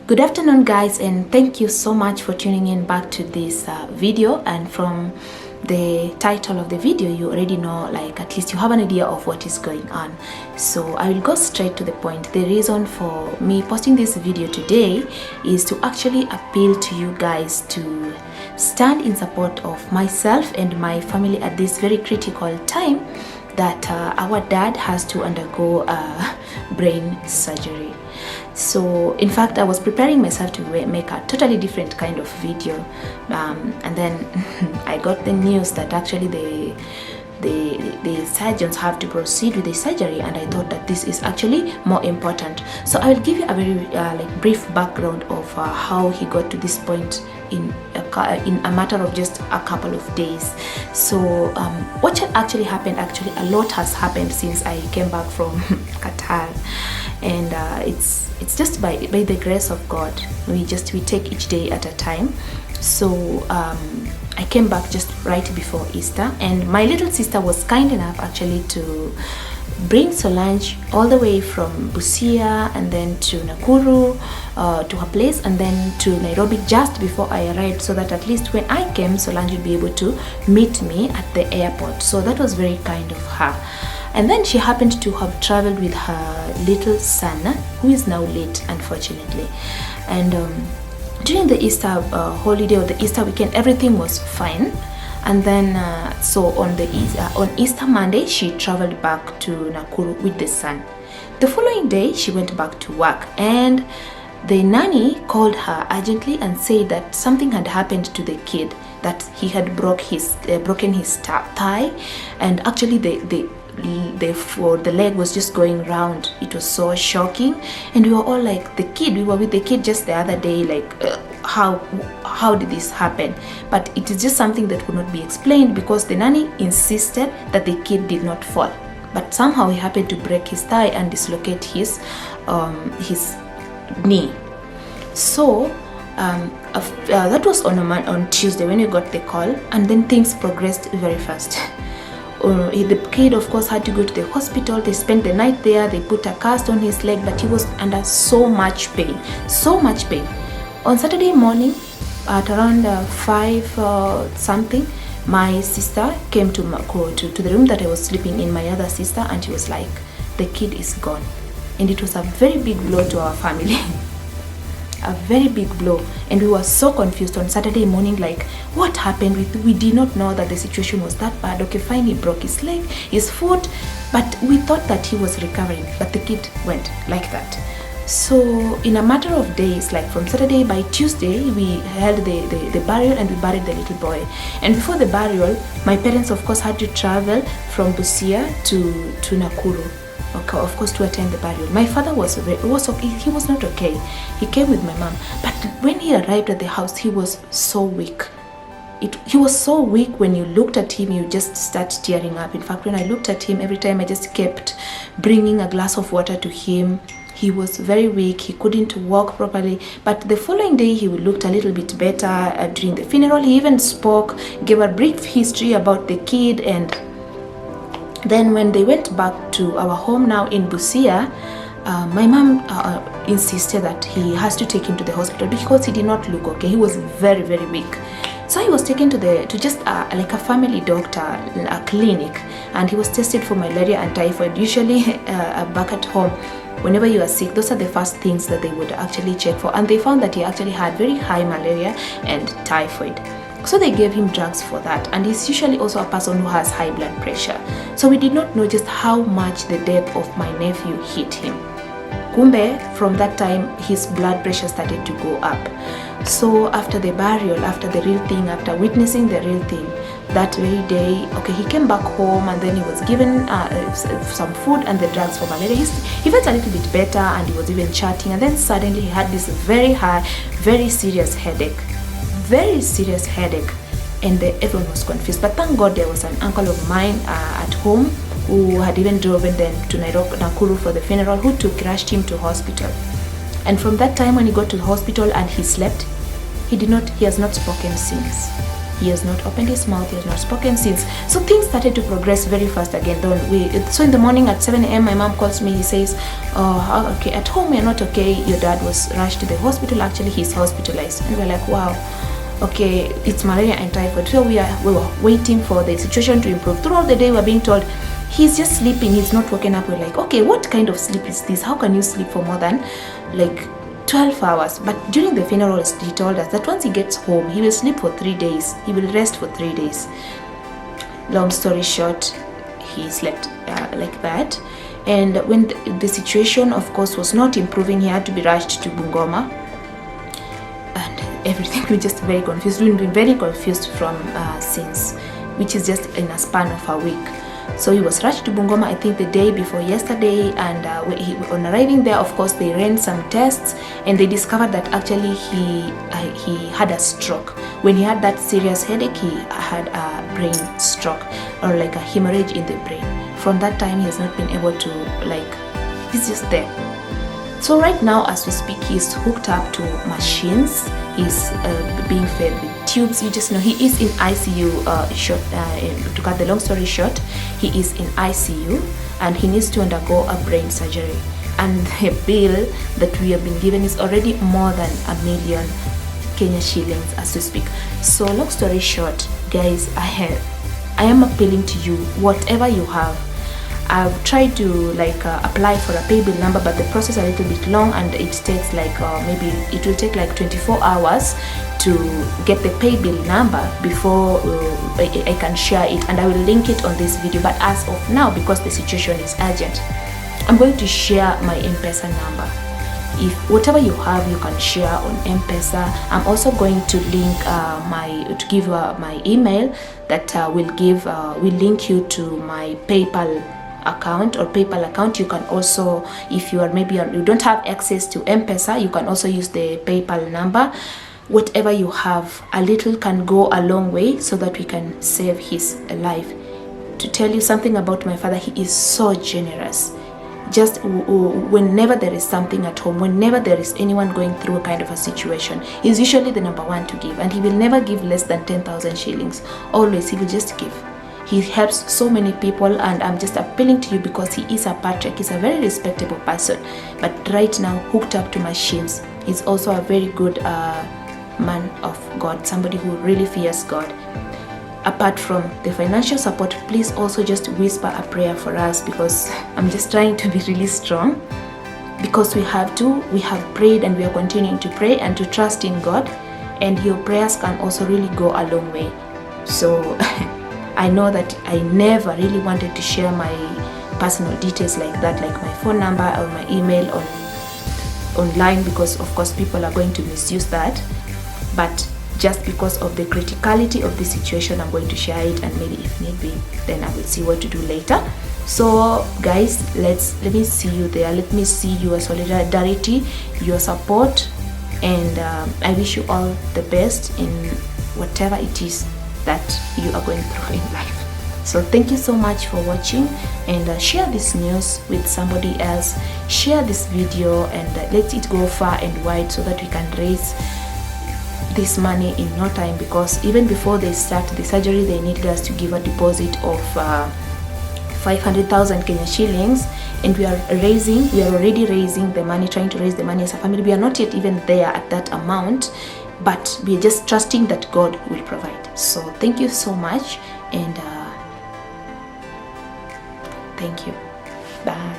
Good afternoon, guys, and thank you so much for tuning in back to this video. And from the title of the video, you already know, like, at least you have an idea of what is going on. So I will go straight to the point. The reason for me posting this video today is to actually appeal to you guys to stand in support of myself and my family at this very critical time that our dad has to undergo brain surgery. So in fact, I was preparing myself to make a totally different kind of video, and then I got the news that actually the surgeons have to proceed with the surgery, and I thought that this is actually more important. So I will give you a very brief background of how he got to this point in a matter of just a couple of days. So what actually happened, a lot has happened since I came back from Qatar, and it's just by the grace of God. We take each day at a time. So I came back just right before Easter, and my little sister was kind enough actually to bring Solange all the way from Busia and then to Nakuru, to her place, and then to Nairobi just before I arrived, so that at least when I came, Solange would be able to meet me at the airport. So that was very kind of her. And then she happened to have traveled with her little son, who is now late, unfortunately. And during the Easter holiday or the Easter weekend, everything was fine. And then so on Easter Monday, she traveled back to Nakuru with the son. The following day, she went back to work, and the nanny called her urgently and said that something had happened to the kid, that he had broken his thigh, and actually the leg was just going round. It was so shocking, and we were all like, we were with the kid just the other day, like, how did this happen? But it is just something that could not be explained, because the nanny insisted that the kid did not fall, but somehow he happened to break his thigh and dislocate his knee. So that was on Tuesday when we got the call, and then things progressed very fast. The kid, of course, had to go to the hospital. They spent the night there. They put a cast on his leg, but he was under so much pain. On Saturday morning, at around 5 something, my sister came to the room that I was sleeping in, my other sister, and she was like, the kid is gone. And it was a very big blow to our family. A very big blow, and we were so confused on Saturday morning, like, what happened? We did not know that the situation was that bad. Okay, fine, he broke his leg, his foot, but we thought that he was recovering, but the kid went like that. So in a matter of days, like from Saturday, by Tuesday we held the burial, and we buried the little boy. And before the burial, my parents, of course, had to travel from Busia to Nakuru, okay, of course, to attend the burial. My father was okay. He was not okay. He came with my mom, but when he arrived at the house, he was so weak. He was so weak. When you looked at him, you just start tearing up. In fact, when I looked at him, every time I just kept bringing a glass of water to him. He was very weak. He couldn't walk properly. But the following day, he looked a little bit better. During the funeral, he even spoke, gave a brief history about the kid. And then when they went back to our home now in Busia, my mom insisted that he has to take him to the hospital because he did not look okay. He was very, very weak. So he was taken to just like a family doctor, a clinic, and he was tested for malaria and typhoid. Usually back at home, whenever you are sick, those are the first things that they would actually check for, and they found that he actually had very high malaria and typhoid. So they gave him drugs for that, and he's usually also a person who has high blood pressure. So we did not know just how much the death of my nephew hit him. Kumbe, from that time, his blood pressure started to go up. So after the burial, after the real thing, after witnessing the real thing, that very day, okay, he came back home, and then he was given some food and the drugs for malaria. He felt a little bit better, and he was even chatting, and then suddenly he had this very high, very serious headache. Very serious headache, and everyone was confused. But thank God there was an uncle of mine at home who had even driven them to Nakuru for the funeral, who rushed him to hospital. And from that time, when he got to the hospital and he slept, he has not spoken since. He has not opened his mouth, he has not spoken since. So things started to progress very fast again. So in the morning at 7 a.m. my mom calls me. He says, oh, okay, at home you're not okay, your dad was rushed to the hospital, actually he's hospitalized. And we're like, wow, okay, it's malaria and typhoid. So we were waiting for the situation to improve. Throughout the day we're being told he's just sleeping, he's not waking up. We're like, okay, what kind of sleep is this? How can you sleep for more than like 12 hours? But during the funeral, he told us that once he gets home, he will sleep for 3 days. He will rest for 3 days. Long story short, he slept like that. And when the situation, of course, was not improving, he had to be rushed to Bungoma. And everything, we're just very confused. We've been very confused from since, which is just in a span of a week. So he was rushed to Bungoma, I think the day before yesterday, and on arriving there, of course, they ran some tests and they discovered that actually he had a stroke. When he had that serious headache, he had a brain stroke, or like a hemorrhage in the brain. From that time, he has not been able to, he's just there. So right now, as we speak, he's hooked up to machines. He's being fed with tubes. You just know he is in ICU. To cut the long story short, he is in ICU and he needs to undergo a brain surgery. And the bill that we have been given is already more than $1 million Kenya shillings as we speak. So long story short, guys, I am appealing to you, whatever you have. I've tried to apply for a pay bill number, but the process is a little bit long and it takes maybe it will take 24 hours to get the pay bill number before I can share it, and I will link it on this video. But as of now, because the situation is urgent, I'm going to share my M-Pesa number. If whatever you have, you can share on M-Pesa. I'm also going to link my email that will link you to my PayPal account or PayPal account. You can also, if you are you don't have access to M-Pesa, you can also use the PayPal number. Whatever you have, a little can go a long way so that we can save his life. To tell you something about my father, he is so generous. Just whenever there is something at home, whenever there is anyone going through a kind of a situation, he's usually the number one to give, and he will never give less than 10,000 shillings. Always, he will just give. He helps so many people, and I'm just appealing to you because he is a patriarch. He's a very respectable person, but right now hooked up to machines. He's also a very good man of God, somebody who really fears God. Apart from the financial support, please also just whisper a prayer for us, because I'm just trying to be really strong, because we have prayed and we are continuing to pray and to trust in God, and your prayers can also really go a long way. So I know that I never really wanted to share my personal details like that, like my phone number or my email online, because of course people are going to misuse that. But just because of the criticality of the situation, I'm going to share it, and maybe if need be, then I will see what to do later. So guys, let me see you there. Let me see your solidarity, your support, and I wish you all the best in whatever it is that you are going through in life. So thank you so much for watching, and share this news with somebody else. Share this video and let it go far and wide so that we can raise this money in no time, because even before they start the surgery, they needed us to give a deposit of 500,000 Kenya shillings, and we are already raising the money, trying to raise the money as a family. We are not yet even there at that amount, but we are just trusting that God will provide. So thank you so much, and thank you. Bye.